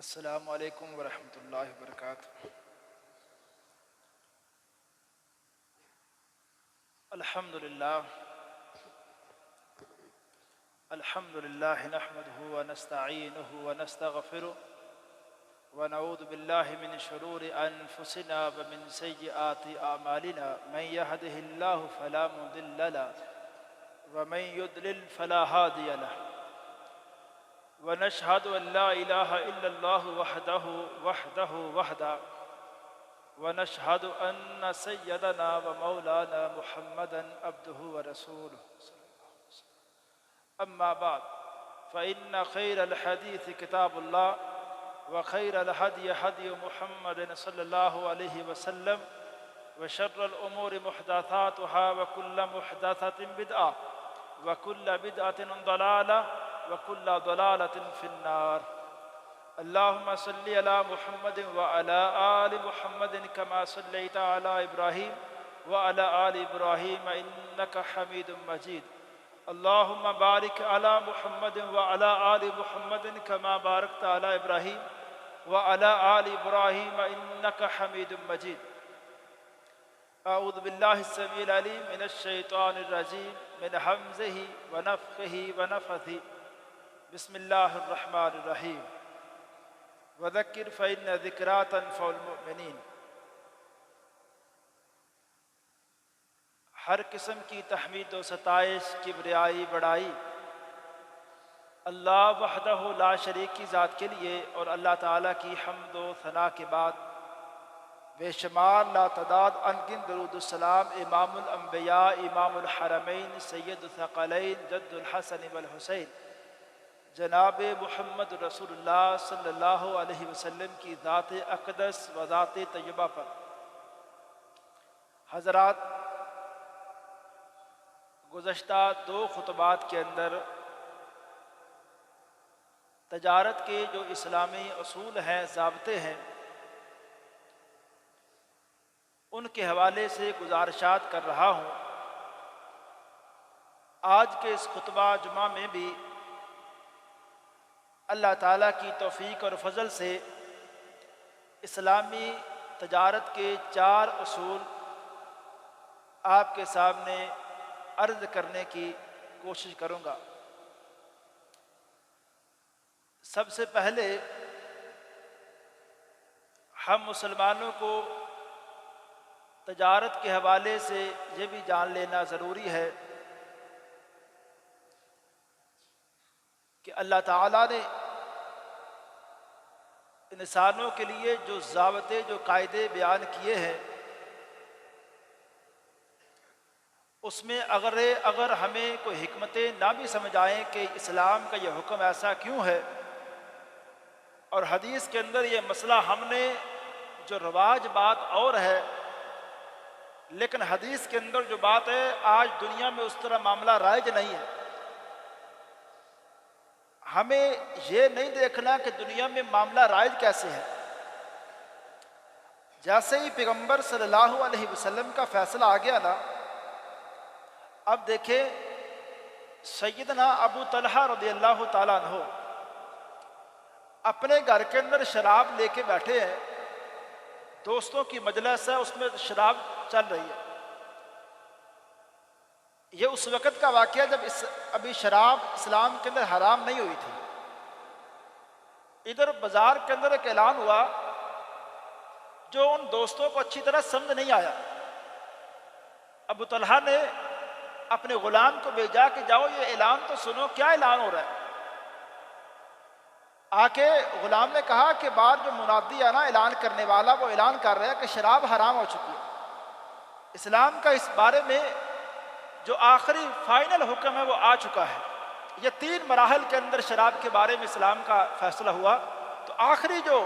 السلام علیکم ورحمۃ اللہ وبرکاتہ۔ الحمد للہ نحمده ونستعینه ونستغفره ونعوذ باللہ من شرور انفسنا ومن سیئات اعمالنا من يهده اللہ فلا مضل له ومن يضلل فلا هادی له ونشهد ان لا الہ الا اللہ وحدہ ونشهد ان سیدنا ومولانا محمدا عبده ورسوله اما بعد فان خیر الحدیث کتاب اللہ وخیر الهدی هدی محمد صلی اللہ علیہ وسلم وشر الامور محدثاتها وكل محدثة بدعة وكل بدعة ضلالة وكل ضلالة في النار۔ اللهم صل على محمد وعلى آل محمد كما صليت على إبراهيم وعلى آل إبراهيم إنك حميد مجيد۔ اللهم بارك على محمد وعلى آل محمد كما باركت على إبراهيم وعلى آل إبراهيم إنك حميد مجيد۔ أعوذ بالله السميع العليم من الشيطان الرجيم من همزه ونفخه ونفثه بسم الله الرحمن الرحيم وذکر فإن ذکریٰ تنفع المؤمنین۔ ہر قسم کی تحمید و ستائش، کبریائی، بڑائی اللہ وحدہ لا شریک کی ذات کے لیے، اور اللہ تعالیٰ کی حمد و ثناء کے بعد بے شمار لاتعداد انگن درود السلام امام الانبیاء، امام الحرمین، سید الثقلین، جد الحسن والحسین، جناب محمد رسول اللہ صلی اللہ علیہ وسلم کی ذات اقدس و ذات طیبہ پر۔ حضرات، گزشتہ دو خطبات کے اندر تجارت کے جو اسلامی اصول ہیں، ضابطے ہیں، ان کے حوالے سے گزارشات کر رہا ہوں۔ آج کے اس خطبہ جمعہ میں بھی اللہ تعالیٰ کی توفیق اور فضل سے اسلامی تجارت کے 4 اصول آپ کے سامنے عرض کرنے کی کوشش کروں گا۔ سب سے پہلے ہم مسلمانوں کو تجارت کے حوالے سے یہ بھی جان لینا ضروری ہے کہ اللہ تعالیٰ نے انسانوں کے لیے جو ضابطے، جو قاعدے بیان کیے ہیں، اس میں اگر ہمیں کوئی حکمتیں نہ بھی سمجھ آئیں کہ اسلام کا یہ حکم ایسا کیوں ہے، اور حدیث کے اندر یہ مسئلہ ہم نے جو رواج بات اور ہے، لیکن حدیث کے اندر جو بات ہے آج دنیا میں اس طرح معاملہ رائج نہیں ہے۔ ہمیں یہ نہیں دیکھنا کہ دنیا میں معاملہ رائج کیسے ہے۔ جیسے ہی پیغمبر صلی اللہ علیہ وسلم کا فیصلہ آ گیا نا، اب دیکھیں سیدنا ابو طلحہ رضی اللہ تعالیٰ عنہ اپنے گھر کے اندر شراب لے کے بیٹھے ہیں، دوستوں کی مجلس ہے، اس میں شراب چل رہی ہے۔ یہ اس وقت کا واقعہ جب ابھی شراب اسلام کے اندر حرام نہیں ہوئی تھی۔ ادھر بازار کے اندر ایک اعلان ہوا جو ان دوستوں کو اچھی طرح سمجھ نہیں آیا۔ ابو طلحہ نے اپنے غلام کو بھیجا کہ جاؤ یہ اعلان تو سنو، کیا اعلان ہو رہا ہے؟ آ کے غلام نے کہا کہ بعد جو منادی ہے نا، اعلان کرنے والا، وہ اعلان کر رہا ہے کہ شراب حرام ہو چکی ہے۔ اسلام کا اس بارے میں جو آخری فائنل حکم ہے وہ آ چکا ہے۔ یہ 3 مراحل کے اندر شراب کے بارے میں اسلام کا فیصلہ ہوا، تو آخری جو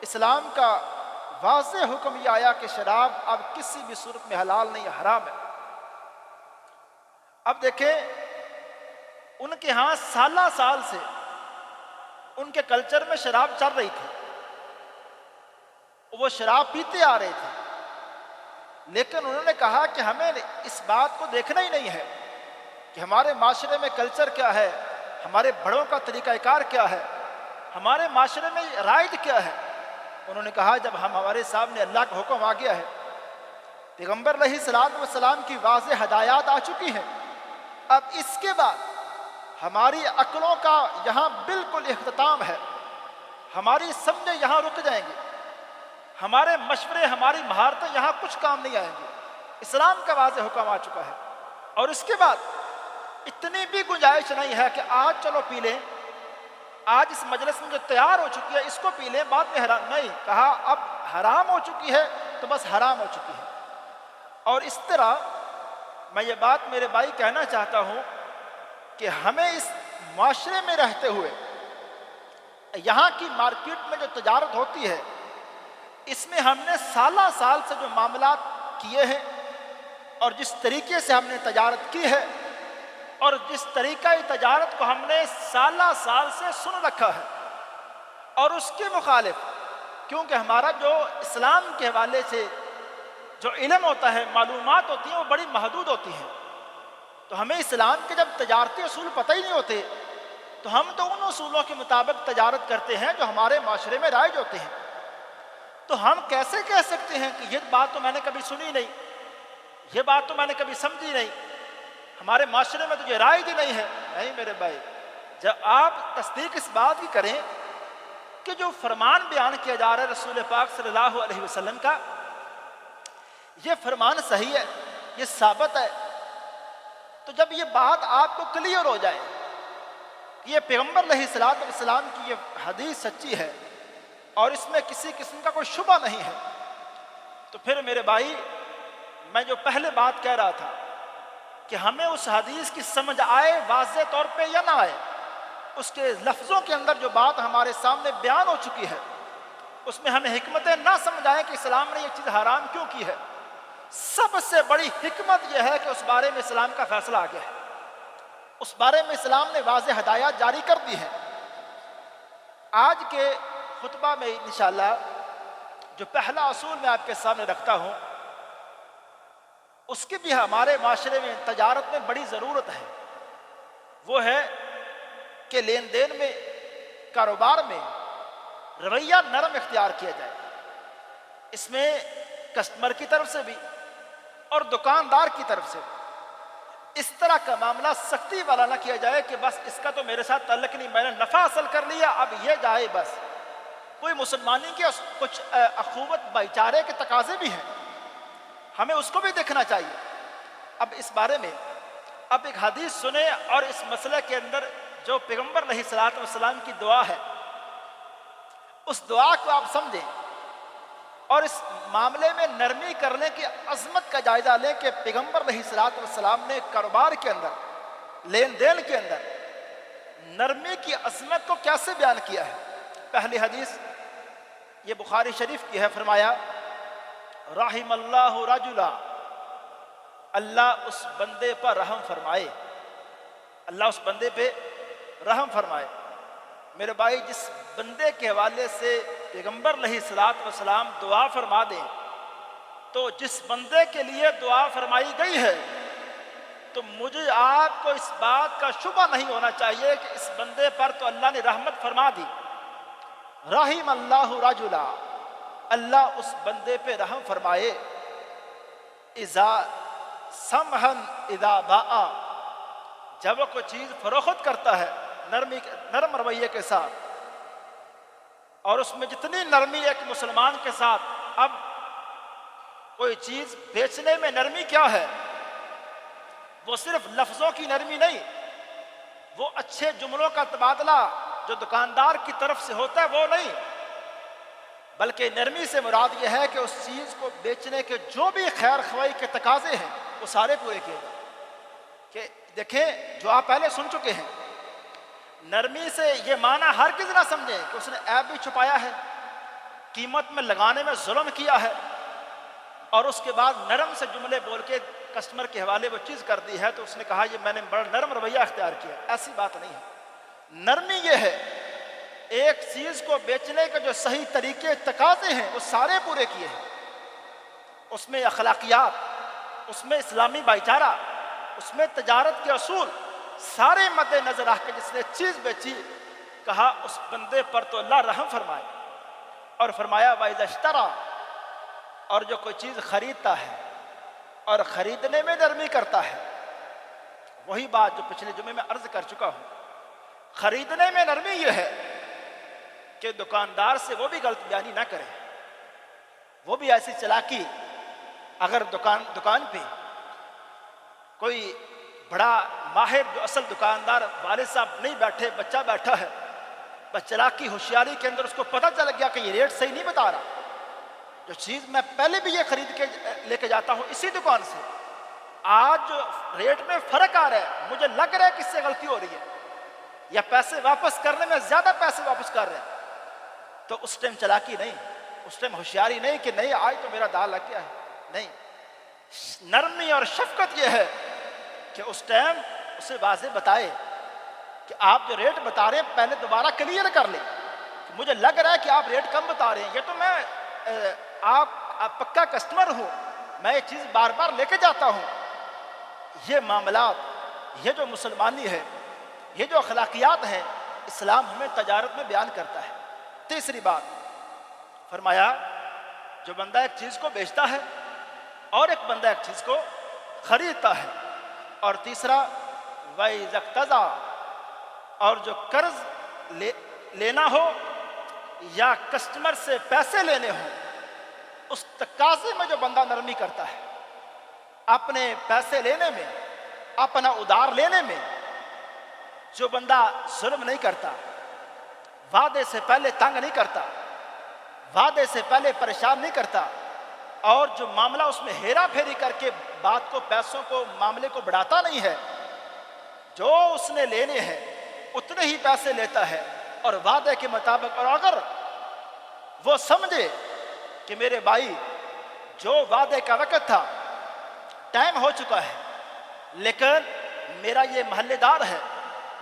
اسلام کا واضح حکم یہ آیا کہ شراب اب کسی بھی صورت میں حلال نہیں، حرام ہے۔ اب دیکھیں ان کے ہاں سالہ سال سے ان کے کلچر میں شراب چل رہی تھی، وہ شراب پیتے آ رہے تھے، لیکن انہوں نے کہا کہ ہمیں اس بات کو دیکھنا ہی نہیں ہے کہ ہمارے معاشرے میں کلچر کیا ہے، ہمارے بڑوں کا طریقہ کار کیا ہے، ہمارے معاشرے میں رائج کیا ہے؟ انہوں نے کہا جب ہمارے سامنے اللہ کا حکم آ گیا ہے، پیغمبر علیہ الصلوۃ والسلام کی واضح ہدایات آ چکی ہیں، اب اس کے بعد ہماری عقلوں کا یہاں بالکل اختتام ہے، ہماری سمجھیں یہاں رک جائیں گی، ہمارے مشورے ہماری مہارتیں یہاں کچھ کام نہیں آئیں گی، اسلام کا واضح حکم آ چکا ہے، اور اس کے بعد اتنی بھی گنجائش نہیں ہے کہ آج چلو پی لیں، آج اس مجلس میں جو تیار ہو چکی ہے اس کو پی لیں، بعد میں حرام نہیں، کہا اب حرام ہو چکی ہے تو بس حرام ہو چکی ہے۔ اور اس طرح میں یہ بات میرے بھائی کہنا چاہتا ہوں کہ ہمیں اس معاشرے میں رہتے ہوئے یہاں کی مارکیٹ میں جو تجارت ہوتی ہے اس میں ہم نے سالہ سال سے جو معاملات کیے ہیں اور جس طریقے سے ہم نے تجارت کی ہے اور جس طریقہ تجارت کو ہم نے سالہ سال سے سن رکھا ہے، اور اس کے مخالف کیونکہ ہمارا جو اسلام کے حوالے سے جو علم ہوتا ہے، معلومات ہوتی ہیں، وہ بڑی محدود ہوتی ہیں، تو ہمیں اسلام کے جب تجارتی اصول پتہ ہی نہیں ہوتے تو ہم تو ان اصولوں کے مطابق تجارت کرتے ہیں جو ہمارے معاشرے میں رائج ہوتے ہیں۔ تو ہم کیسے کہہ سکتے ہیں کہ یہ بات تو میں نے کبھی سنی نہیں، یہ بات تو میں نے کبھی سمجھی نہیں، ہمارے معاشرے میں تو یہ رائج ہی نہیں ہے؟ نہیں میرے بھائی، جب آپ تصدیق اس بات کی کریں کہ جو فرمان بیان کیا جا رہا ہے رسول پاک صلی اللہ علیہ وسلم کا، یہ فرمان صحیح ہے، یہ ثابت ہے، تو جب یہ بات آپ کو کلیئر ہو جائے کہ یہ پیغمبر علیہ الصلوۃ والسلام کی یہ حدیث سچی ہے اور اس میں کسی قسم کا کوئی شبہ نہیں ہے، تو پھر میرے بھائی میں جو پہلے بات کہہ رہا تھا کہ ہمیں اس حدیث کی سمجھ آئے واضح طور پہ یا نہ آئے، اس کے لفظوں کے اندر جو بات ہمارے سامنے بیان ہو چکی ہے اس میں ہمیں حکمتیں نہ سمجھ آئیں کہ اسلام نے یہ چیز حرام کیوں کی ہے، سب سے بڑی حکمت یہ ہے کہ اس بارے میں اسلام کا فیصلہ آ گیا ہے، اس بارے میں اسلام نے واضح ہدایات جاری کر دی ہے۔ آج کے خطبہ میں انشاءاللہ جو پہلا اصول میں آپ کے سامنے رکھتا ہوں اس کی بھی ہمارے معاشرے میں تجارت میں بڑی ضرورت ہے، وہ ہے کہ لین دین میں، کاروبار میں رویہ نرم اختیار کیا جائے، اس میں کسٹمر کی طرف سے بھی اور دکاندار کی طرف سے اس طرح کا معاملہ سختی والا نہ کیا جائے کہ بس اس کا تو میرے ساتھ تعلق نہیں، میں نے نفع حاصل کر لیا اب یہ جائے بس۔ کوئی مسلمانی کے کچھ اخوت بھائی چارے کے تقاضے بھی ہیں، ہمیں اس کو بھی دیکھنا چاہیے۔ اب اس بارے میں اب ایک حدیث سنیں اور اس مسئلے کے اندر جو پیغمبر علیہ الصلوۃ والسلام کی دعا ہے اس دعا کو آپ سمجھیں اور اس معاملے میں نرمی کرنے کی عظمت کا جائزہ لیں کہ پیغمبر علیہ الصلوۃ والسلام نے کاروبار کے اندر، لین دین کے اندر نرمی کی عظمت کو کیسے بیان کیا ہے۔ پہلی حدیث یہ بخاری شریف کی ہے، فرمایا رحم اللہ رجلا، اللہ اس بندے پر رحم فرمائے، اللہ اس بندے پہ رحم فرمائے۔ میرے بھائی جس بندے کے حوالے سے پیغمبر علیہ الصلوۃ والسلام دعا فرما دیں تو جس بندے کے لیے دعا فرمائی گئی ہے تو مجھے آپ کو اس بات کا شبہ نہیں ہونا چاہیے کہ اس بندے پر تو اللہ نے رحمت فرما دی۔ رحم اللہ رجلا، اللہ اس بندے پہ رحم فرمائے، اذا سمحن اذا باء، جب وہ کوئی چیز فروخت کرتا ہے نرم رویے کے ساتھ، اور اس میں جتنی نرمی ایک مسلمان کے ساتھ، اب کوئی چیز بیچنے میں نرمی کیا ہے؟ وہ صرف لفظوں کی نرمی نہیں، وہ اچھے جملوں کا تبادلہ جو دکاندار کی طرف سے ہوتا ہے وہ نہیں، بلکہ نرمی سے مراد یہ ہے کہ اس چیز کو بیچنے کے جو بھی خیر خواہی کے تقاضے ہیں وہ سارے پورے کیے جائیں۔ کہ دیکھیں جو آپ پہلے سن چکے ہیں، نرمی سے یہ معنی ہرگز نہ سمجھیں کہ اس نے عیب بھی چھپایا ہے، قیمت میں لگانے میں ظلم کیا ہے اور اس کے بعد نرم سے جملے بول کے کسٹمر کے حوالے وہ چیز کر دی ہے تو اس نے کہا یہ میں نے بڑا نرم رویہ اختیار کیا۔ ایسی بات نہیں ہے، نرمی یہ ہے ایک چیز کو بیچنے کے جو صحیح طریقے تقاضے ہیں وہ سارے پورے کیے ہیں، اس میں اخلاقیات، اس میں اسلامی بھائی چارہ، اس میں تجارت کے اصول سارے مد نظر رکھ کے جس نے چیز بیچی کہا اس بندے پر تو اللہ رحم فرمائے، اور فرمایا وَإِذَا اشْتَرَى، اور جو کوئی چیز خریدتا ہے اور خریدنے میں نرمی کرتا ہے، وہی بات جو پچھلے جمعے میں عرض کر چکا ہوں، خریدنے میں نرمی یہ ہے کہ دکاندار سے وہ بھی غلط بیانی نہ کرے، وہ بھی ایسی چلاکی، اگر دکان پہ کوئی بڑا ماہر جو اصل دکاندار والد صاحب نہیں بیٹھے، بچہ بیٹھا ہے، بس چلاکی ہوشیاری کے اندر اس کو پتہ چل گیا کہ یہ ریٹ صحیح نہیں بتا رہا، جو چیز میں پہلے بھی یہ خرید کے لے کے جاتا ہوں اسی دکان سے، آج جو ریٹ میں فرق آ رہا ہے، مجھے لگ رہا ہے کہ اس سے غلطی ہو رہی ہے، یا پیسے واپس کرنے میں زیادہ پیسے واپس کر رہے ہیں، تو اس ٹائم چلاکی نہیں، اس ٹائم ہوشیاری نہیں کہ نہیں آج تو میرا دال لگ گیا ہے، نہیں، نرمی اور شفقت یہ ہے کہ اس ٹائم اسے واضح بتائے کہ آپ جو ریٹ بتا رہے ہیں پہلے دوبارہ کلیئر کر لیں، مجھے لگ رہا ہے کہ آپ ریٹ کم بتا رہے ہیں، یہ تو میں آپ پکا کسٹمر ہوں، میں یہ چیز بار بار لے کے جاتا ہوں۔ یہ معاملات، یہ جو مسلمانی ہے، یہ جو اخلاقیات ہیں، اسلام ہمیں تجارت میں بیان کرتا ہے۔ تیسری بات فرمایا جو بندہ ایک چیز کو بیچتا ہے اور ایک بندہ ایک چیز کو خریدتا ہے، اور تیسرا وَإِذَا اقْتَضَىٰ، اور جو قرض لینا ہو یا کسٹمر سے پیسے لینے ہوں، اس تقاضے میں جو بندہ نرمی کرتا ہے، اپنے پیسے لینے میں، اپنا ادھار لینے میں جو بندہ ظلم نہیں کرتا، وعدے سے پہلے تنگ نہیں کرتا، وعدے سے پہلے پریشان نہیں کرتا، اور جو معاملہ اس میں ہیرا پھیری کر کے بات کو، پیسوں کو، معاملے کو بڑھاتا نہیں ہے، جو اس نے لینے ہیں اتنے ہی پیسے لیتا ہے اور وعدے کے مطابق، اور اگر وہ سمجھے کہ میرے بھائی جو وعدے کا وقت تھا ٹائم ہو چکا ہے، لیکن میرا یہ محلے دار ہے،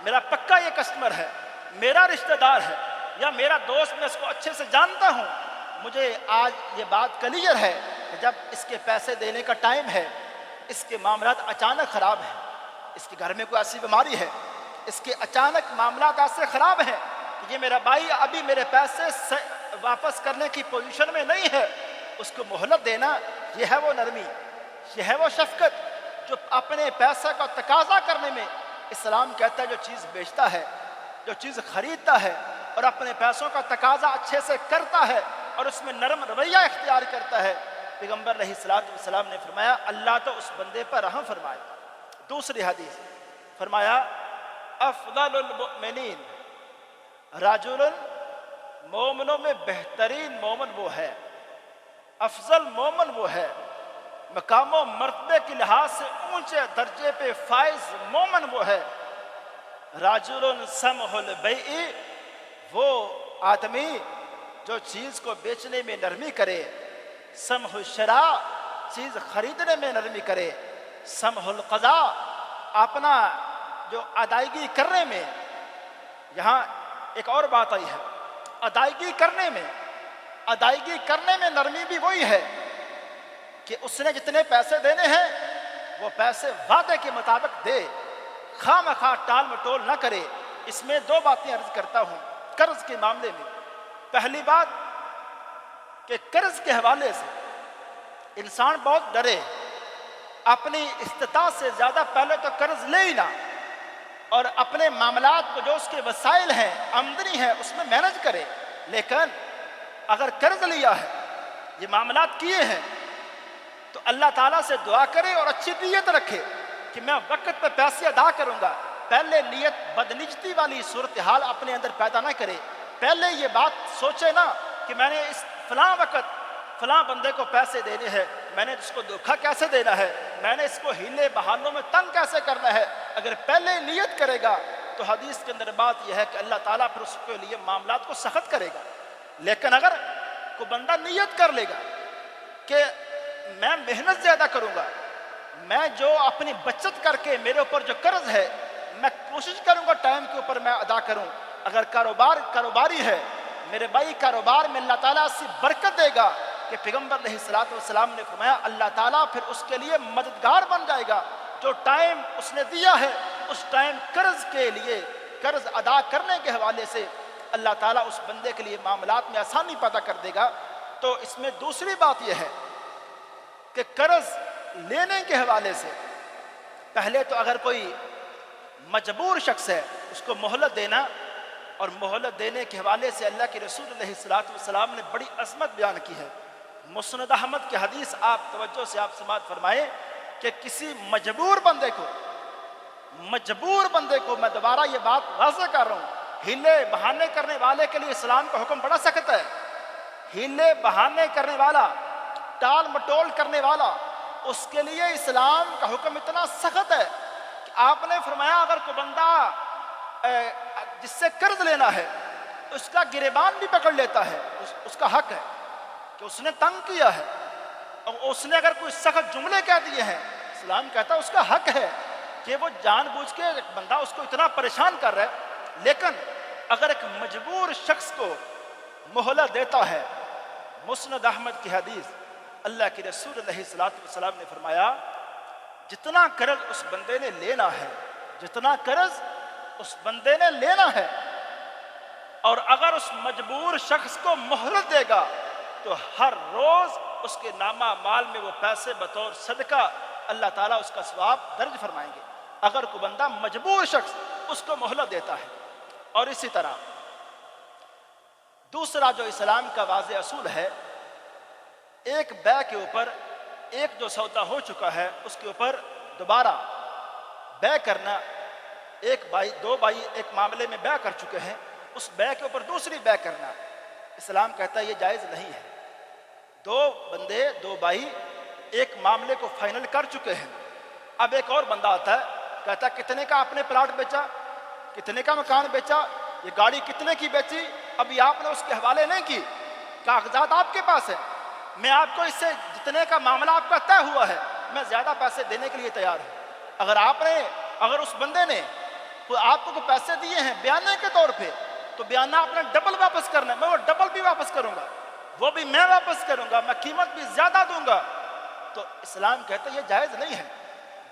میرا پکا یہ کسٹمر ہے، میرا رشتہ دار ہے یا میرا دوست، میں اس کو اچھے سے جانتا ہوں، مجھے آج یہ بات کلیئر ہے کہ جب اس کے پیسے دینے کا ٹائم ہے، اس کے معاملات اچانک خراب ہیں، اس کے گھر میں کوئی ایسی بیماری ہے، اس کے اچانک معاملات ایسے خراب ہیں کہ یہ میرا بھائی ابھی میرے پیسے واپس کرنے کی پوزیشن میں نہیں ہے، اس کو مہلت دینا، یہ ہے وہ نرمی، یہ ہے وہ شفقت جو اپنے پیسے کا تقاضا کرنے میں اسلام کہتا ہے جو چیز بیچتا ہے، جو چیز خریدتا ہے اور اپنے پیسوں کا تقاضا اچھے سے کرتا ہے اور اس میں نرم رویہ اختیار کرتا ہے، پیغمبر علیہ الصلوۃ والسلام نے فرمایا اللہ تو اس بندے پر رحم فرمائے۔ دوسری حدیث فرمایا افضل المؤمنین رجل، مومنوں میں بہترین مومن وہ ہے، افضل مومن وہ ہے، مقام و مرتبے کے لحاظ سے اونچے درجے پہ فائز مومن وہ ہے، رجل سمح البیع، وہ آدمی جو چیز کو بیچنے میں نرمی کرے، سمح الشراء، چیز خریدنے میں نرمی کرے، سمح القضاء، اپنا جو ادائیگی کرنے میں، یہاں ایک اور بات آئی ہے، ادائیگی کرنے میں نرمی بھی وہی ہے کہ اس نے جتنے پیسے دینے ہیں وہ پیسے وعدے کے مطابق دے، خواہ مخواہ ٹال مٹول نہ کرے۔ اس میں دو باتیں عرض کرتا ہوں قرض کے معاملے میں۔ پہلی بات کہ قرض کے حوالے سے انسان بہت ڈرے، اپنی استطاعت سے زیادہ پہلے تو قرض لے ہی نہ، اور اپنے معاملات کو جو اس کے وسائل ہیں، آمدنی ہے، اس میں مینج کرے، لیکن اگر قرض لیا ہے، یہ معاملات کیے ہیں، تو اللہ تعالیٰ سے دعا کرے اور اچھی نیت رکھے کہ میں وقت پہ پیسے ادا کروں گا۔ پہلے نیت بدنیتی والی صورتحال اپنے اندر پیدا نہ کرے، پہلے یہ بات سوچے نا کہ میں نے اس فلاں وقت فلاں بندے کو پیسے دینے ہیں، میں نے اس کو دھوکہ کیسے دینا ہے، میں نے اس کو ہیلے بہانوں میں تنگ کیسے کرنا ہے۔ اگر پہلے نیت کرے گا تو حدیث کے اندر بات یہ ہے کہ اللہ تعالیٰ پھر اس کے لیے معاملات کو سخت کرے گا۔ لیکن اگر کوئی بندہ نیت کر لے گا کہ میں محنت زیادہ کروں گا، میں جو اپنی بچت کر کے میرے اوپر جو قرض ہے میں کوشش کروں گا ٹائم کے اوپر میں ادا کروں، اگر کاروباری ہے میرے بھائی، کاروبار میں اللہ تعالیٰ اس سے برکت دے گا کہ پیغمبر علیہ الصلوۃ والسلام نے فرمایا اللہ تعالیٰ پھر اس کے لیے مددگار بن جائے گا، جو ٹائم اس نے دیا ہے اس ٹائم قرض قرض ادا کرنے کے حوالے سے اللہ تعالیٰ اس بندے کے لیے معاملات میں آسانی پیدا کر دے گا۔ تو اس میں دوسری بات یہ ہے کہ قرض لینے کے حوالے سے پہلے تو اگر کوئی مجبور شخص ہے اس کو مہلت دینا، اور مہلت دینے کے حوالے سے اللہ کے رسول علیہ السلام نے بڑی عظمت بیان کی ہے۔ مسند احمد کی حدیث آپ توجہ سے آپ سماعت فرمائیں کہ کسی مجبور بندے کو میں دوبارہ یہ بات واضح کر رہا ہوں، ہیلے بہانے کرنے والے کے لیے اسلام کا حکم بڑا سخت ہے۔ ہیلے بہانے کرنے والا، ٹال مٹول کرنے والا، اس کے لیے اسلام کا حکم اتنا سخت ہے کہ آپ نے فرمایا اگر کوئی بندہ جس سے قرض لینا ہے اس کا گریبان بھی پکڑ لیتا ہے، اس کا حق ہے کہ اس نے تنگ کیا ہے، اور اس نے اگر کوئی سخت جملے کہہ دیے ہیں، اسلام کہتا ہے اس کا حق ہے کہ وہ جان بوجھ کے ایک بندہ اس کو اتنا پریشان کر رہا ہے، لیکن اگر ایک مجبور شخص کو مہلت دیتا ہے، مسند احمد کی حدیث، اللہ کے رسول علیہ السلام نے فرمایا جتنا قرض اس بندے نے لینا ہے، جتنا قرض اس بندے نے لینا ہے، اور اگر اس مجبور شخص کو مہلت دے گا تو ہر روز اس کے نامہ مال میں وہ پیسے بطور صدقہ اللہ تعالیٰ اس کا ثواب درج فرمائیں گے، اگر کوئی بندہ مجبور شخص اس کو مہلت دیتا ہے۔ اور اسی طرح دوسرا جو اسلام کا واضح اصول ہے، ایک بے کے اوپر، ایک جو سودا ہو چکا ہے اس کے اوپر دوبارہ بے کرنا، دو بھائی ایک معاملے میں بے کر چکے ہیں، اس بے کے اوپر دوسری بے کرنا اسلام کہتا ہے یہ جائز نہیں ہے۔ دو بندے، دو بھائی ایک معاملے کو فائنل کر چکے ہیں، اب ایک اور بندہ آتا ہے کہتا ہے کتنے کا آپ نے پلاٹ بیچا، کتنے کا مکان بیچا، یہ گاڑی کتنے کی بیچی، ابھی آپ نے اس کے حوالے نہیں کی، کاغذات آپ کے پاس ہیں، میں آپ کو اس سے جتنے کا معاملہ آپ کا طے ہوا ہے میں زیادہ پیسے دینے کے لیے تیار ہوں۔ اگر اس بندے نے آپ کو پیسے دیے ہیں بیانے کے طور پہ تو بیانہ آپ نے ڈبل واپس کرنا ہے، میں وہ ڈبل بھی واپس کروں گا، وہ بھی میں واپس کروں گا، میں قیمت بھی زیادہ دوں گا۔ تو اسلام کہتا ہے یہ جائز نہیں ہے،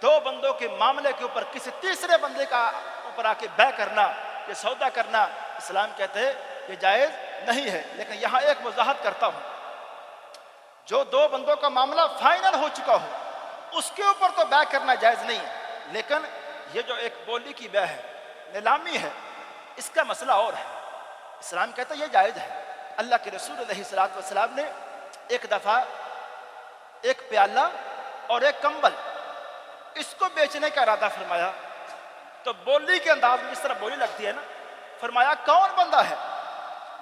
دو بندوں کے معاملے کے اوپر کسی تیسرے بندے کا اوپر آ کے بے کرنا، یہ سودا کرنا، اسلام کہتے ہیں یہ جائز نہیں ہے۔ لیکن یہاں ایک وضاحت کرتا ہوں، جو دو بندوں کا معاملہ فائنل ہو چکا ہو اس کے اوپر تو بے کرنا جائز نہیں ہے، لیکن یہ جو ایک بولی کی بے ہے، نیلامی ہے، اس کا مسئلہ اور ہے، اسلام کہتا ہے یہ جائز ہے۔ اللہ کے رسول علیہ السلام نے ایک دفعہ ایک پیالہ اور ایک کمبل اس کو بیچنے کا ارادہ فرمایا، تو بولی کے انداز میں جس طرح بولی لگتی ہے نا، فرمایا کون بندہ ہے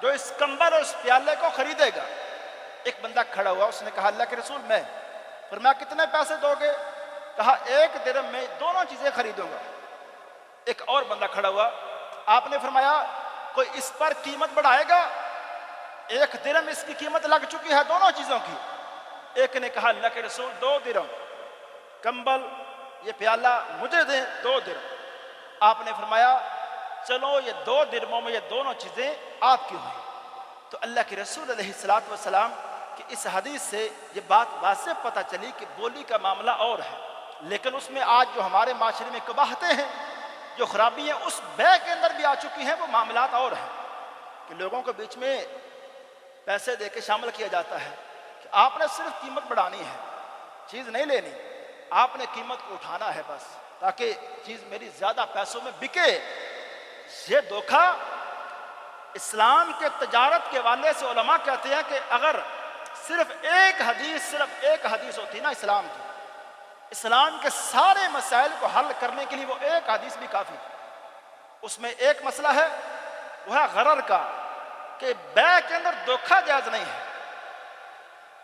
جو اس کمبل اور اس پیالے کو خریدے گا؟ ایک بندہ کھڑا ہوا، اس نے کہا اللہ کے رسول میں۔ فرمایا کتنے پیسے دو گے؟ کہا 1 درہم میں دونوں چیزیں خریدوں گا۔ ایک اور بندہ کھڑا ہوا، آپ نے فرمایا کوئی اس پر قیمت بڑھائے گا؟ 1 درہم اس کی قیمت لگ چکی ہے دونوں چیزوں کی۔ ایک نے کہا اللہ کے رسول 2 درہم، کمبل یہ پیالہ مجھے دیں 2 درہم۔ آپ نے فرمایا چلو یہ 2 درہموں میں یہ دونوں چیزیں آپ کی ہوئی۔ تو اللہ کے رسول علیہ السلام کی اس حدیث سے یہ بات واضح پتہ چلی کہ بولی کا معاملہ اور ہے، لیکن اس میں آج جو ہمارے معاشرے میں قباحتیں ہیں، جو خرابی ہیں اس بے کے اندر بھی آ چکی ہیں، وہ معاملات اور ہیں کہ لوگوں کے بیچ میں پیسے دے کے شامل کیا جاتا ہے کہ آپ نے صرف قیمت بڑھانی ہے، چیز نہیں لینی، آپ نے قیمت کو اٹھانا ہے بس تاکہ چیز میری زیادہ پیسوں میں بکے۔ یہ دھوکہ اسلام کے تجارت کے حوالے سے علماء کہتے ہیں کہ اگر صرف ایک حدیث ہوتی نا اسلام کے سارے مسائل کو حل کرنے کے لیے وہ ایک حدیث بھی کافی۔ اس میں ایک مسئلہ ہے وہ ہے غرر کا، کہ بے کے اندر دھوکہ جائز نہیں ہے،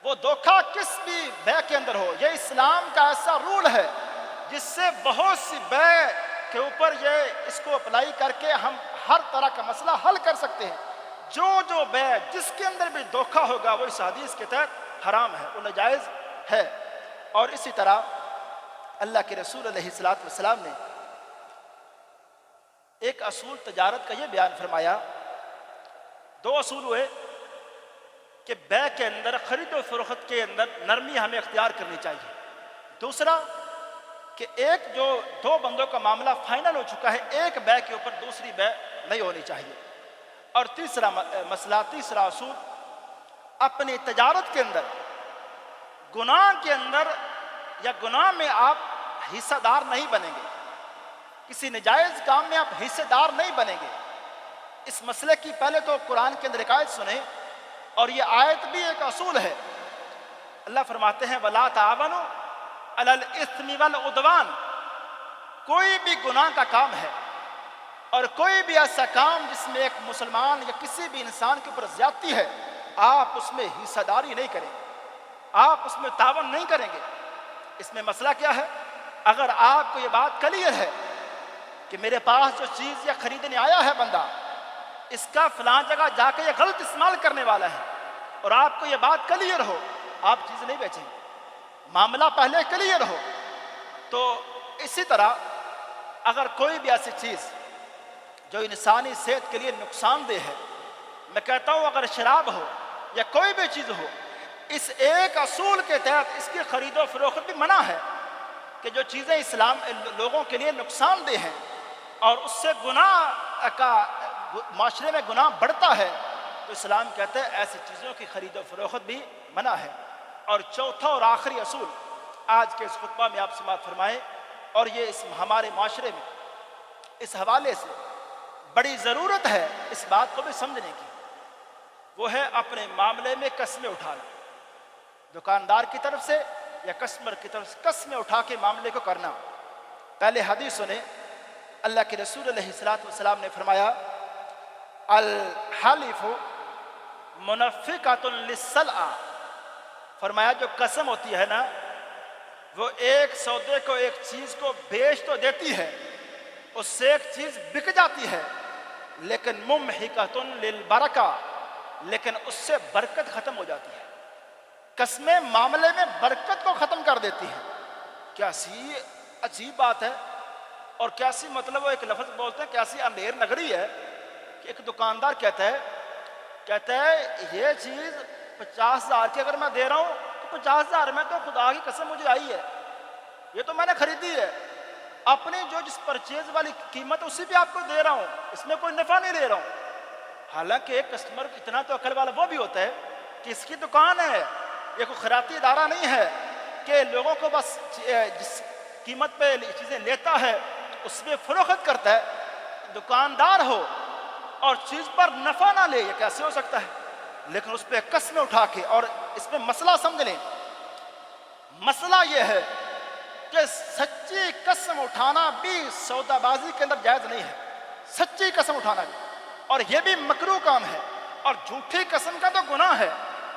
وہ دھوکہ کس بھی بے کے اندر ہو، یہ اسلام کا ایسا رول ہے جس سے بہت سی بے کے اوپر یہ اس کو اپلائی کر کے ہم ہر طرح کا مسئلہ حل کر سکتے ہیں۔ جو بے جس کے اندر بھی دھوکہ ہوگا وہ اس حدیث کے تحت حرام ہے، وہ ناجائز ہے۔ اور اسی طرح اللہ کے رسول علیہ السلام نے ایک اصول تجارت کا یہ بیان فرمایا، 2 اصول ہوئے کہ بے کے اندر، خرید و فروخت کے اندر نرمی ہمیں اختیار کرنی چاہیے۔ دوسرا کہ ایک جو دو بندوں کا معاملہ فائنل ہو چکا ہے، ایک بے کے اوپر دوسری بے نہیں ہونی چاہیے۔ اور تیسرا مسئلہ، تیسرا اصول، اپنی تجارت کے اندر گناہ کے اندر یا گناہ میں آپ حصہ دار نہیں بنیں گے، کسی نجائز کام میں آپ حصہ دار نہیں بنیں گے۔ اس مسئلے کی پہلے تو قرآن کے اندر ایک آیت سنیں، اور یہ آیت بھی ایک اصول ہے۔ اللہ فرماتے ہیں وَلَا تَعَاوَنُوا عَلَى الْإِثْمِ وَالْعُدْوَانِ، کوئی بھی گناہ کا کام ہے اور کوئی بھی ایسا کام جس میں ایک مسلمان یا کسی بھی انسان کے اوپر زیادتی ہے، آپ اس میں حصہ داری نہیں کریں گے، آپ اس میں تعاون نہیں کریں گے۔ اس میں مسئلہ کیا ہے؟ اگر آپ کو یہ بات کلیئر ہے کہ میرے پاس جو چیز یا خریدنے آیا ہے بندہ، اس کا فلاں جگہ جا کے یہ غلط استعمال کرنے والا ہے، اور آپ کو یہ بات کلیئر ہو، آپ چیز نہیں بیچیں گے، معاملہ پہلے کلیئر ہو۔ تو اسی طرح اگر کوئی بھی ایسی چیز جو انسانی صحت کے لیے نقصان دہ ہے، میں کہتا ہوں اگر شراب ہو یا کوئی بھی چیز ہو، اس ایک اصول کے تحت اس کی خرید و فروخت بھی منع ہے کہ جو چیزیں اسلام لوگوں کے لیے نقصان دہ ہیں اور اس سے گناہ کا معاشرے میں گناہ بڑھتا ہے، تو اسلام کہتا ہے ایسی چیزوں کی خرید و فروخت بھی منع ہے۔ اور چوتھا اور آخری اصول آج کے اس خطبہ میں آپ سماعت فرمائیں، اور یہ ہمارے معاشرے میں اس حوالے سے بڑی ضرورت ہے اس بات کو بھی سمجھنے کی، وہ ہے اپنے معاملے میں قسمیں اٹھانا، دکاندار کی طرف سے یا کسٹمر کی طرف سے قسمیں اٹھا کے معاملے کو کرنا۔ پہلے حدیث سنیں، اللہ کے رسول علیہ الصلوۃ والسلام نے فرمایا الحلف منفقۃ للسلع، فرمایا جو قسم ہوتی ہے نا، وہ ایک سودے کو، ایک چیز کو بیچ تو دیتی ہے، اس سے ایک چیز بک جاتی ہے، لیکن ممحقۃ للبرکہ، لیکن اس سے برکت ختم ہو جاتی ہے۔ قسمیں معاملے میں برکت کو ختم کر دیتی ہیں۔ کیسی عجیب بات ہے، اور کیسی مطلب وہ ایک لفظ بولتے ہیں، کیسی اندھیر نگری ہے کہ ایک دکاندار کہتا ہے یہ چیز 50,000 کی اگر میں دے رہا ہوں تو 50,000 میں تو خدا کی قسم مجھے آئی ہے، یہ تو میں نے خریدی ہے، اپنی جو جس پرچیز والی قیمت اسی پہ آپ کو دے رہا ہوں، اس میں کوئی نفع نہیں لے رہا ہوں۔ حالانکہ ایک کسٹمر اتنا تو عقل والا وہ بھی ہوتا ہے کہ اس کی دکان ہے، یہ کوئی خیراتی ادارہ نہیں ہے کہ لوگوں کو بس جس قیمت پہ چیزیں لیتا ہے اس میں فروخت کرتا ہے۔ دکاندار ہو اور چیز پر نفع نہ لے، یہ کیسے ہو سکتا ہے؟ لیکن اس پہ قسمیں اٹھا کے، اور اس میں مسئلہ سمجھ لیں، مسئلہ یہ ہے کہ سچی قسم اٹھانا بھی سودا بازی کے اندر جائز نہیں ہے، سچی قسم اٹھانا بھی، اور یہ بھی مکروہ کام ہے، اور جھوٹی قسم کا تو گناہ ہے۔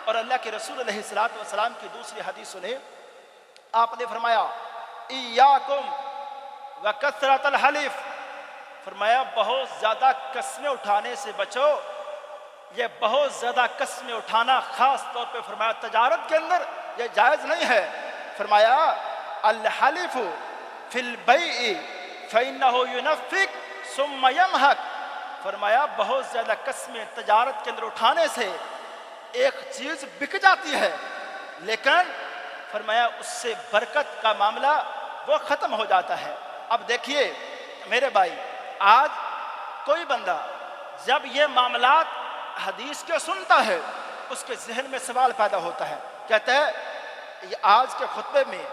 اور اللہ کے رسول علیہ الصلوۃ والسلام کی دوسری حدیث سنیں، آپ نے فرمایا ایاکم وکثرۃ الحلف، فرمایا بہت زیادہ قسمیں اٹھانے سے بچو۔ یہ بہت زیادہ قسمیں اٹھانا خاص طور پہ فرمایا تجارت کے اندر یہ جائز نہیں ہے۔ فرمایا الحلف فی البیع فإنہ ینفق ثم یمحق، فرمایا بہت زیادہ قسمیں تجارت کے اندر اٹھانے سے ایک چیز بک جاتی ہے، لیکن فرمایا اس سے برکت کا معاملہ وہ ختم ہو جاتا ہے۔ اب دیکھیے میرے بھائی، آج کوئی بندہ جب یہ معاملات حدیث کے سنتا ہے، اس کے ذہن میں سوال پیدا ہوتا ہے، کہتا ہے یہ آج کے خطبے میں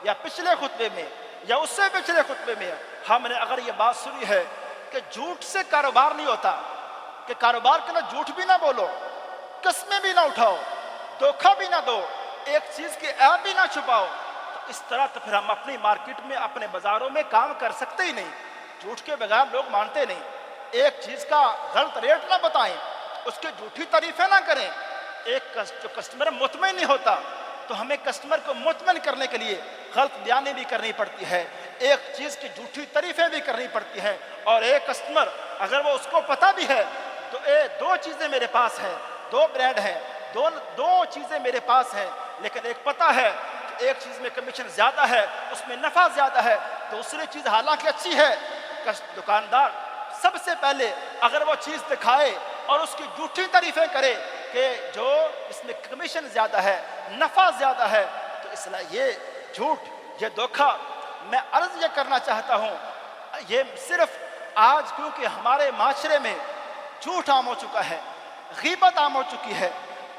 یا پچھلے خطبے میں یا اس سے پچھلے خطبے میں ہم نے اگر یہ بات سنی ہے کہ جھوٹ سے کاروبار نہیں ہوتا، کہ کاروبار کے اندر جھوٹ بھی نہ بولو، قسمیں بھی نہ اٹھاؤ، دھوکہ بھی نہ دو، ایک چیز کے عیب بھی نہ چھپاؤ، تو اس طرح تو پھر ہم اپنی مارکیٹ میں، اپنے بازاروں میں کام کر سکتے ہی نہیں۔ جھوٹ کے بغیر لوگ مانتے نہیں، ایک چیز کا غلط ریٹ نہ بتائیں، اس کی جھوٹی تعریفیں نہ کریں۔ ایک جو کسٹمر مطمئن نہیں ہوتا، تو ہمیں کسٹمر کو مطمئن کرنے کے لیے غلط بیانی بھی کرنی پڑتی ہے، ایک چیز کی جھوٹی تعریفیں بھی کرنی پڑتی ہے۔ اور ایک کسٹمر اگر وہ اس کو پتہ بھی ہے تو دو چیزیں میرے پاس ہیں، دو برانڈ ہیں، دو چیزیں میرے پاس ہیں، لیکن ایک پتہ ہے کہ ایک چیز میں کمیشن زیادہ ہے، اس میں نفع زیادہ ہے، دوسری چیز حالانکہ اچھی ہے، دکاندار سب سے پہلے اگر وہ چیز دکھائے اور اس کی جھوٹی تعریفیں کرے کہ جو اس میں کمیشن زیادہ ہے، نفع زیادہ ہے، تو اس لیے یہ جھوٹ، یہ دھوکہ میں عرض یہ کرنا چاہتا ہوں، یہ صرف آج کیونکہ ہمارے معاشرے میں جھوٹ عام ہو چکا ہے، غیبت عام ہو چکی ہے،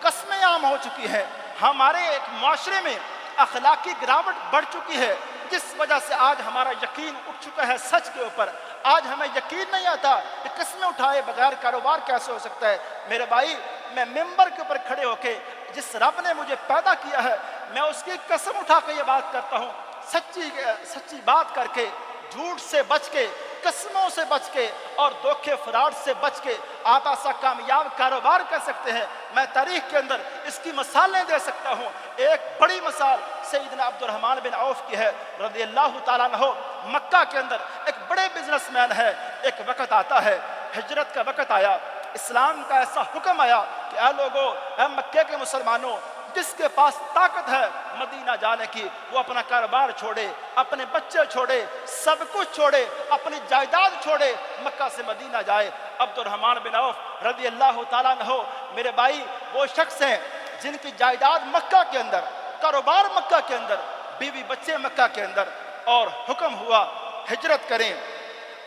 قسمیں عام ہو چکی ہے، ہمارے ایک معاشرے میں اخلاقی گراوٹ بڑھ چکی ہے، جس وجہ سے آج ہمارا یقین اٹھ چکا ہے سچ کے اوپر۔ آج ہمیں یقین نہیں آتا کہ قسمیں اٹھائے بغیر کاروبار کیسے ہو سکتا ہے۔ میرے بھائی، میں ممبر کے اوپر کھڑے ہو کے جس رب نے مجھے پیدا کیا ہے، میں اس کی قسم اٹھا کے یہ بات کرتا ہوں، سچی بات کر کے، جھوٹ سے بچ کے، قسموں سے بچ کے اور دھوکے فراڈ سے بچ کے آپ ایسا کامیاب کاروبار کر سکتے ہیں۔ میں تاریخ کے اندر اس کی مثالیں دے سکتا ہوں۔ ایک بڑی مثال سیدنا عبد الرحمن بن عوف کی ہے رضی اللہ تعالیٰ عنہ۔ مکہ کے اندر ایک بڑے بزنس مین ہے، ایک وقت آتا ہے، ہجرت کا وقت آیا، اسلام کا ایسا حکم آیا کہ اے لوگو، اے مکہ کے مسلمانوں، جس کے پاس طاقت ہے مدینہ جانے کی، وہ اپنا کاروبار چھوڑے، اپنے بچے چھوڑے، سب کچھ چھوڑے، اپنی جائیداد چھوڑے، مکہ سے مدینہ جائے۔ عبد الرحمن بن عوف رضی اللہ تعالیٰ عنہ، میرے بھائی، وہ شخص ہیں جن کی جائیداد مکہ کے اندر، کاروبار مکہ کے اندر، بیوی بچے مکہ کے اندر، اور حکم ہوا ہجرت کریں۔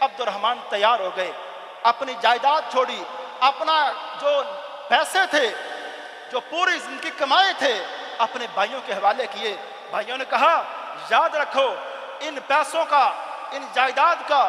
عبد الرحمن تیار ہو گئے، اپنی جائیداد چھوڑی، اپنا جو پیسے تھے، جو پوری زندگی کمائے تھے، اپنے بھائیوں کے حوالے کیے۔ بھائیوں نے کہا، یاد رکھو، ان پیسوں کا، ان جائیداد کا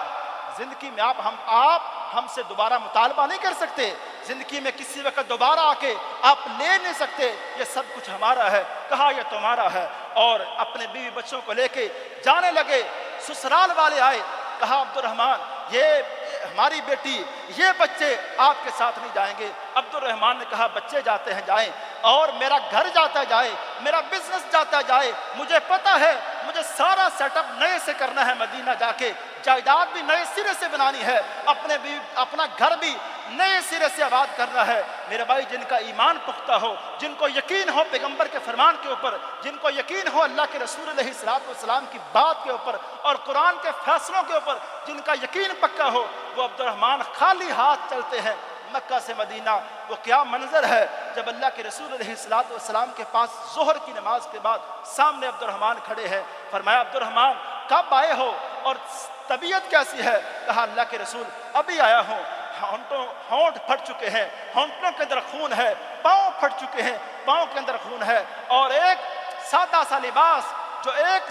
زندگی میں آپ ہم سے دوبارہ مطالبہ نہیں کر سکتے، زندگی میں کسی وقت دوبارہ آ کے آپ لے نہیں سکتے، یہ سب کچھ ہمارا ہے۔ کہا یہ تمہارا ہے، اور اپنے بیوی بچوں کو لے کے جانے لگے۔ سسرال والے آئے، کہا عبد الرحمن، یہ ہماری بیٹی، یہ بچے آپ کے ساتھ نہیں جائیں گے۔ عبد الرحمن نے کہا، بچے جاتے ہیں جائیں، اور میرا گھر جاتا جائے، میرا بزنس جاتا جائے، مجھے پتا ہے مجھے سارا سیٹ اپ نئے سے کرنا ہے، مدینہ جا کے جائیداد بھی نئے سرے سے بنانی ہے، اپنا گھر بھی نئے سرے سے آباد کرنا ہے۔ میرے بھائی، جن کا ایمان پختہ ہو، جن کو یقین ہو پیغمبر کے فرمان کے اوپر، جن کو یقین ہو اللہ کے رسول علیہ السلام کی بات کے اوپر اور قرآن کے فیصلوں کے اوپر، جن کا یقین پکا ہو، وہ عبد الرحمن خالی ہاتھ چلتے ہیں مکہ سے مدینہ۔ وہ کیا منظر ہے جب اللہ کے رسول علیہ السلام کے پاس ظہر کی نماز کے بعد سامنے عبد الرحمن کھڑے ہیں۔ فرمایا، عبد الرحمن کب آئے ہو اور طبیعت کیسی ہے؟ کہا، اللہ کے رسول ابھی آیا ہوں، ہونٹ پھٹ چکے ہیں، ہونٹوں کے اندر خون ہے، پاؤں پھٹ چکے ہیں، پاؤں کے اندر خون ہے، اور ایک سادہ سا لباس جو ایک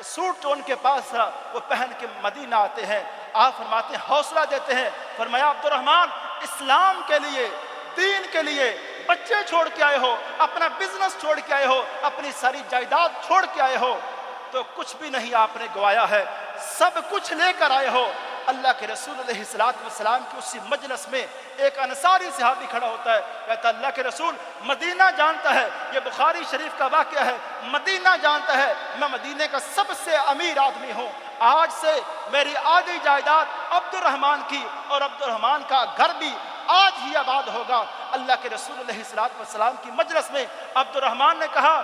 سوٹ جو ان کے پاس تھا وہ پہن کے مدینہ آتے ہیں۔ آپ فرماتے ہیں، حوصلہ دیتے ہیں، فرمایا، عبد الرحمن، اسلام کے لیے، دین کے لیے بچے چھوڑ کے آئے ہو، اپنا بزنس چھوڑ کے آئے ہو، اپنی ساری جائیداد چھوڑ کے آئے ہو، تو کچھ بھی نہیں آپ نے گوایا ہے، سب کچھ لے کر آئے ہو۔ اللہ کے رسول علیہ السلام کی اسی مجلس میں ایک انصاری صحابی کھڑا ہوتا ہے، کہتا ہے، اللہ کے رسول مدینہ جانتا ہے، یہ بخاری شریف کا واقعہ ہے، مدینہ جانتا ہے میں مدینہ کا سب سے امیر آدمی ہوں، آج سے میری آدھی جائیداد عبد الرحمن کی، اور عبد الرحمن کا گھر بھی آج ہی آباد ہوگا۔ اللہ کے رسول علیہ السلام کی مجلس میں عبد الرحمن نے کہا،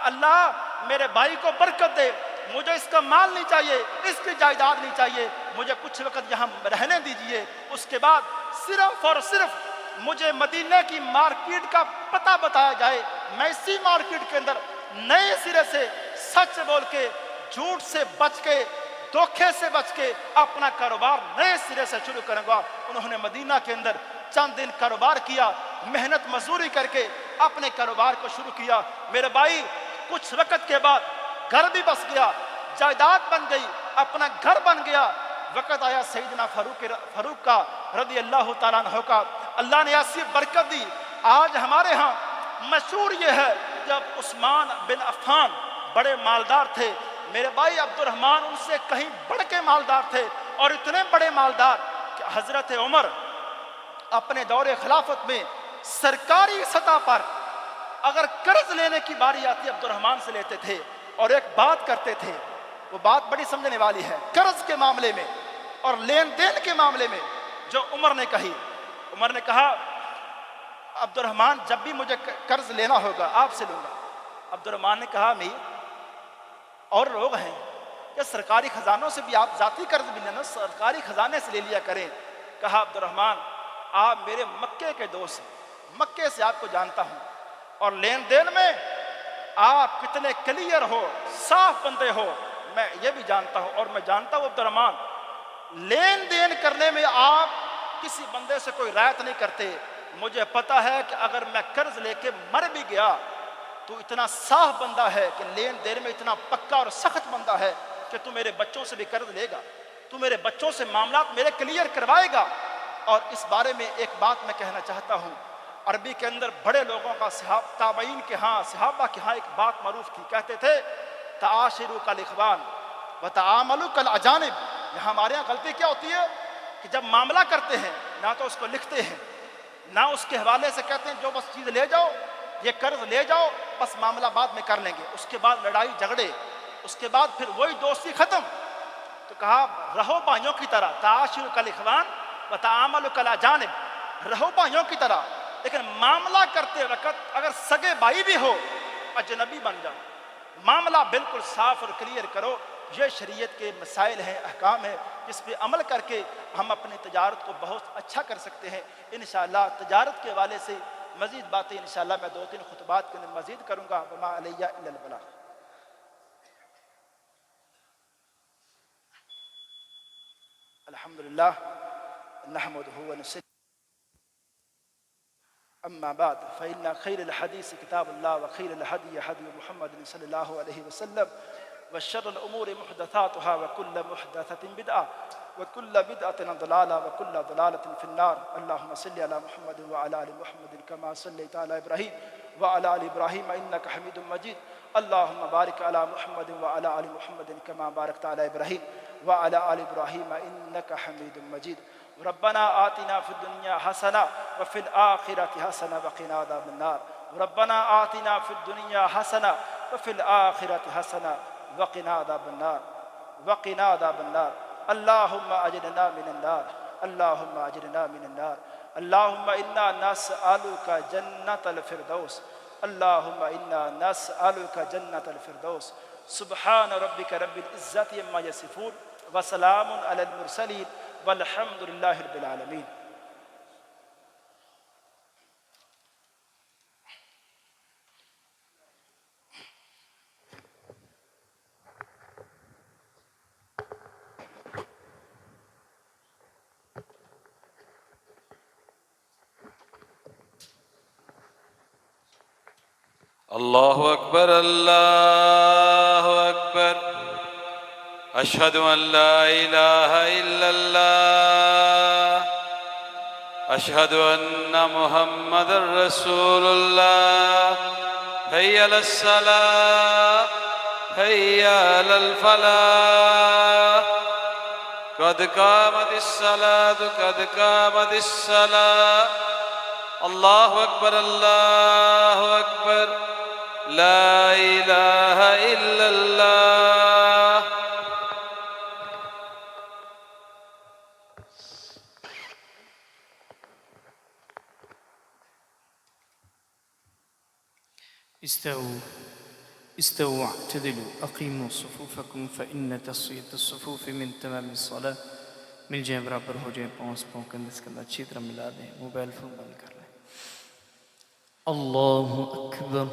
اللہ میرے بھائی کو برکت دے، مجھے اس کا مال نہیں چاہیے، اس کی جائیداد نہیں چاہیے، مجھے کچھ وقت یہاں رہنے دیجئے، اس کے بعد صرف اور صرف مجھے مدینہ کی مارکیٹ کا پتہ بتایا جائے، میں اسی مارکیٹ کے اندر نئے سرے سے سچ بول کے، جھوٹ سے بچ کے، دھوکے سے بچ کے اپنا کاروبار نئے سرے سے شروع کروں گا۔ انہوں نے مدینہ کے اندر چند دن کاروبار کیا، محنت مزدوری کر کے اپنے کاروبار کو شروع کیا۔ میرے بھائی، کچھ وقت کے بعد گھر بھی بس گیا، جائیداد بن گئی، اپنا گھر بن گیا۔ وقت آیا سیدنا فاروق کا رضی اللہ تعالیٰ عنہ کا، اللہ نے ایسی برکت دی۔ آج ہمارے ہاں مشہور یہ ہے، جب عثمان بن عفان بڑے مالدار تھے، میرے بھائی عبد الرحمن ان سے کہیں بڑھ کے مالدار تھے، اور اتنے بڑے مالدار کہ حضرت عمر اپنے دور خلافت میں سرکاری سطح پر اگر قرض لینے کی باری آتی عبد الرحمن سے لیتے تھے، اور ایک بات کرتے تھے، وہ بات بڑی سمجھنے والی ہے، قرض کے معاملے میں اور لین دین کے معاملے میں جو عمر نے کہی، عمر نے کہا، عبد الرحمن جب بھی مجھے قرض لینا ہوگا آپ سے لوں گا۔ عبد الرحمن نے کہا، امیر اور لوگ ہیں کہ سرکاری خزانوں سے بھی آپ ذاتی قرض بھی لینا، سرکاری خزانے سے لے لیا کریں۔ کہا، عبد الرحمن آپ میرے مکے کے دوست ہیں، مکے سے آپ کو جانتا ہوں، اور لین دین میں آپ کتنے کلیئر ہو، صاف بندے ہو، میں یہ بھی جانتا ہوں اور میں جانتا ہوں عبد الرحمن، لین دین کرنے میں آپ کسی بندے سے کوئی رعایت نہیں کرتے. مجھے پتہ ہے کہ اگر میں قرض لے کے مر بھی گیا تو اتنا صاف بندہ ہے کہ لین دین میں اتنا پکا اور سخت بندہ ہے کہ تو میرے بچوں سے بھی قرض لے گا، تو میرے بچوں سے معاملات میرے کلیئر کروائے گا. اور اس بارے میں ایک بات میں کہنا چاہتا ہوں، عربی کے اندر بڑے لوگوں کا تابعین کے ہاں، صحابہ کے ہاں ایک بات معروف تھی، کہتے تھے تعاشروا کالاخوان وتعاملوا کالاجانب. یہاں ہمارے یہاں غلطی کیا ہوتی ہے کہ جب معاملہ کرتے ہیں نہ تو اس کو لکھتے ہیں نہ اس کے حوالے سے کہتے ہیں جو بس چیز لے جاؤ، یہ قرض لے جاؤ، بس معاملہ بعد میں کر لیں گے. اس کے بعد لڑائی جھگڑے، اس کے بعد پھر وہی دوستی ختم. تو کہا رہو بھائیوں کی طرح، تعاشروا کالاخوان وتعاملوا کالاجانب، رہو بھائیوں کی طرح، لیکن معاملہ کرتے وقت اگر سگے بھائی بھی ہو اجنبی بن جاؤ. معاملہ بالکل صاف اور کلیئر کرو. یہ شریعت کے مسائل ہیں، احکام ہیں، جس پہ عمل کر کے ہم اپنی تجارت کو بہت اچھا کر سکتے ہیں. انشاءاللہ تجارت کے حوالے سے مزید باتیں انشاءاللہ میں 2-3 خطبات کے اندر مزید کروں گا. وما علیہ الا البلاغ. الحمدللہ نحمده ونصلي. أما بعد فإن خير الحديث كتاب الله وخير الهدي هدي محمد صلى الله عليه وسلم وشر الأمور محدثاتها وكل محدثة بدعة وكل بدعة ضلالة وكل ضلالة في النار. اللهم صل على محمد وعلى آل محمد كما صليت على إبراهيم وعلى آل إبراهيم إنك حميد مجيد. اللهم بارك على محمد وعلى آل محمد كما باركت على إبراهيم وعلى آل إبراهيم إنك حميد مجيد. ربنا آتنا في الدنيا حسنة وفي الآخرة حسنة وقنا عذاب النار. ربنا آتنا في الدنيا حسنة وفي الآخرة حسنة وقنا عذاب النار. وقنا عذاب النار. اللهم أجرنا من النار. اللهم أجرنا من النار. اللهم إنا نسألك جنة الفردوس. اللهم إنا نسألك جنة الفردوس. سبحان ربك رب العزة عما يصفون وسلام على المرسلين والحمد لله رب العالمين. الله أكبر الله أكبر. أشهد أن لا إله إلا الله. أشهد أن محمد رسول الله. هيا للصلاة هيا للفلاح. قد قامت الصلاة قد قامت الصلاة. الله أكبر الله أكبر. لا إله إلا الله. استووا اعتدلوا اقیموا صفوفکم فإن تصفیۃ الصفوف من تمام الصلاة. مل جائیں، برابر ہو جائیں، پاؤں سے پاؤں کندھے سے کندھا اچھی طرح ملا دیں، موبائل فون بند کر لیں. اللہ اکبر.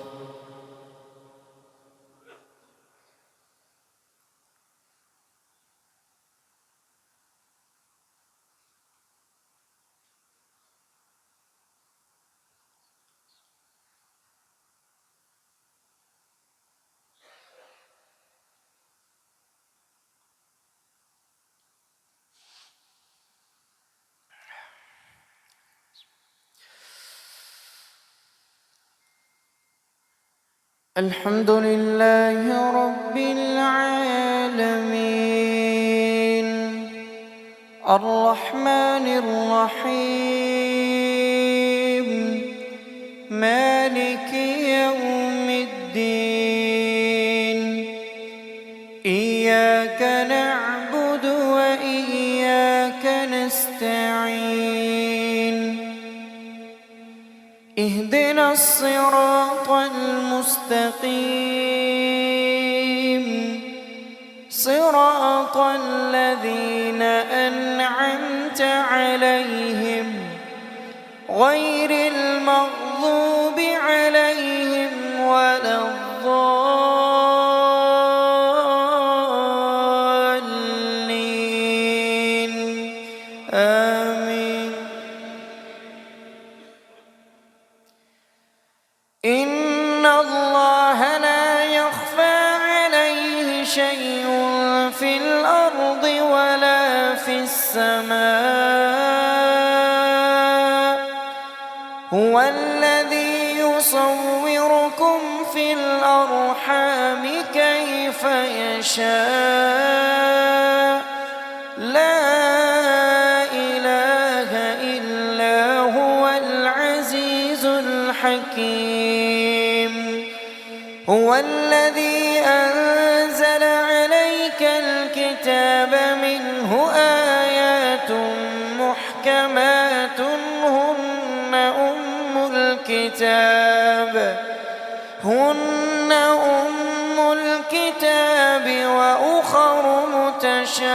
الحمد لله رب العالمين الرحمن الرحيم مالك يوم الدين. إياك نعبد وإياك نستعين. اهدنا الصراط المستقيم صراط الذين أنعمت عليهم غير المغضوب عليهم ولا الضالين. السماء هو الذي يصوركم في الأرحام كيف يشاء لا إله إلا هو العزيز الحكيم هو الذي أنزل عليك الكتاب منه آيات محكمات هن أم الكتاب وأخر متشابهات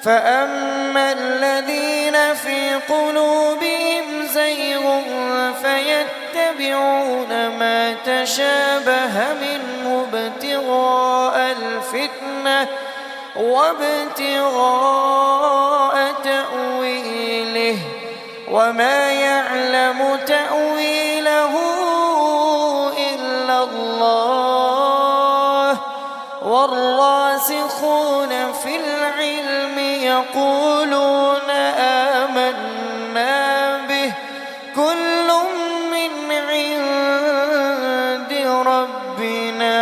فأما الذين في قلوبهم زيغ فيتبعون ما تشابه منه ابتغاء الفتنة وابتغاء تأويله وما يعلم تأويله إلا الله والراسخون في العلم يقولون آمنا به كل من عند ربنا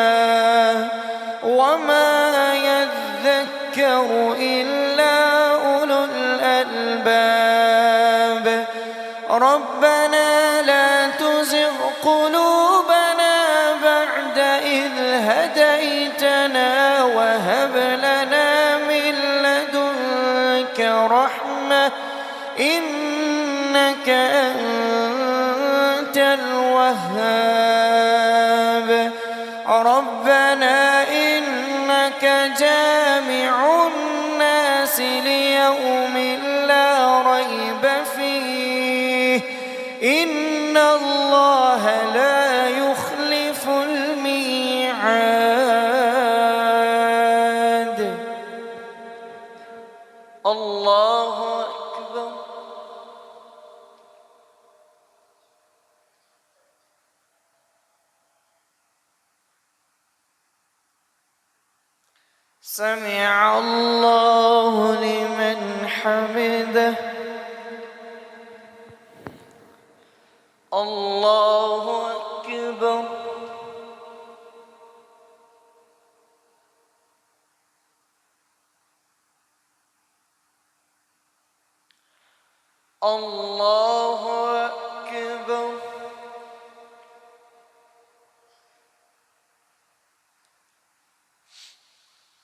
وما يذكر إلا أولو الألباب ربنا لا تزغ قلوبنا بعد إذ هديتنا وهب لنا من لدنك رحمة إنك أنت الوهاب ربنا إنك جامع الناس ليوم لا ريب فيه إن الله لا يخلف الميعاد الله أكبر سمع الله لمن حمده الله أكبر الله أكبر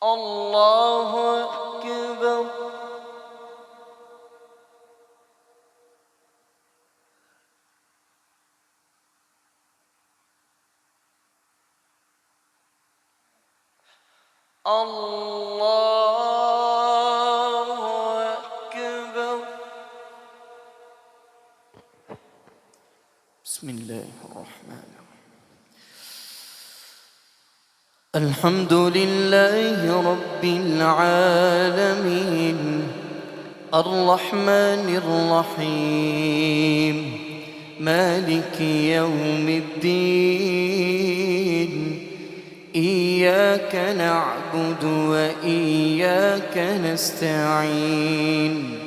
الله أكبر الله أكبر بسم الله الرحمن الحمد لله رب العالمين الرحمن الرحيم مالك يوم الدين إياك نعبد وإياك نستعين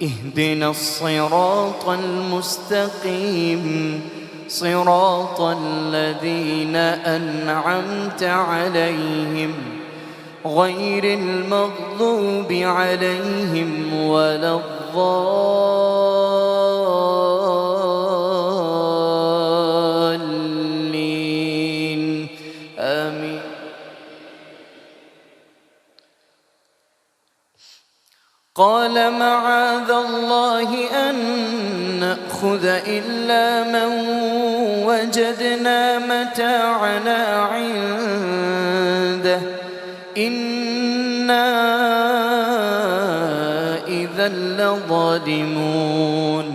اهدنا الصراط المستقيم صراط الذين أنعمت عليهم غير المغضوب عليهم ولا الضالين آمين قال معاذ الله أن نأخذ إلا من وجدنا متاعنا عنده إنا إذا لظالمون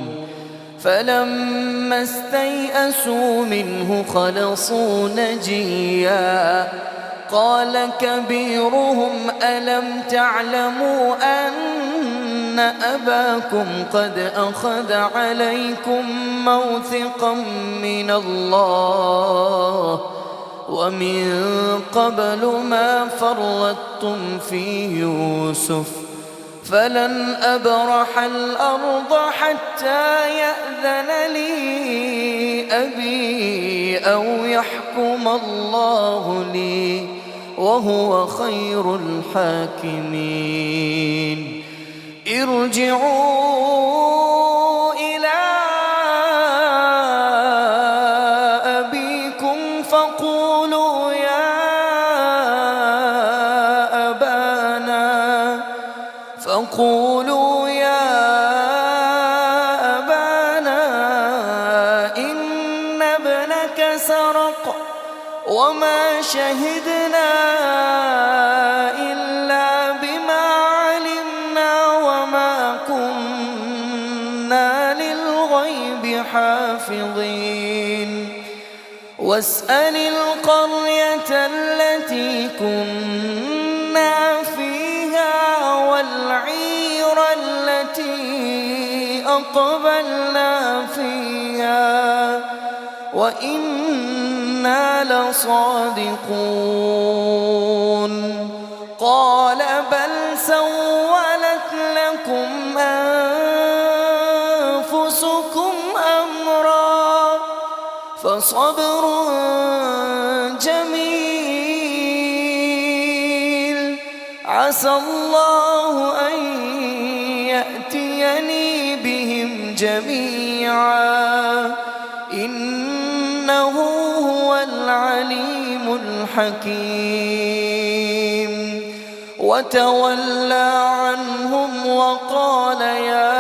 فلما استيئسوا منه خلصوا نجيا قال كبيرهم ألم تعلموا أن أباكم قد أخذ عليكم موثقا من الله ومن قبل ما فرطتم في يوسف فلن أبرح الأرض حتى يأذن لي أبي أو يحكم الله لي وهو خير الحاكمين ارجعوا إلى أبيكم فقولوا يا أبانا إن ابنك سرق وما شهدنا إلا بما علمنا وما كنا للغيب حافظين واسأل القرية التي كنا فيها والعير التي أقبلنا فيها وإنا لصادقون قال بل سولت لكم أنفسكم أمرا فصبر جميل عسى الله أن يأتيني بهم جميعا إنه هو العليم الحكيم وتولى عنهم وقال يا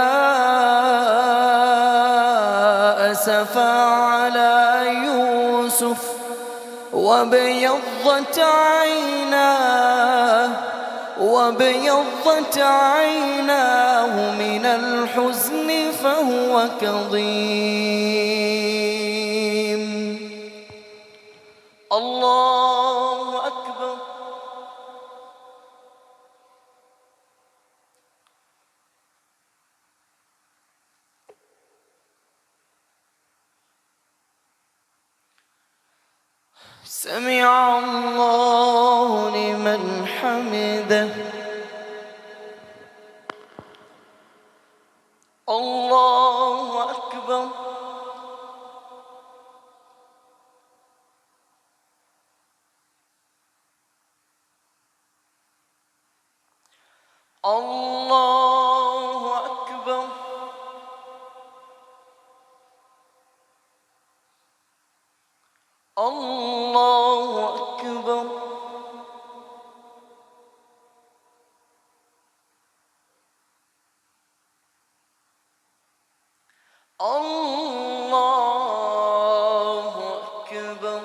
أسفا على يوسف وابيضت عيناه من الحزن فهو كظيم الله أكبر سمع الله لمن حمده الله أكبر الله أكبر الله أكبر الله أكبر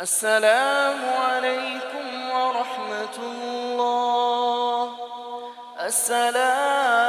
السلام عليكم ورحمة الله. السلام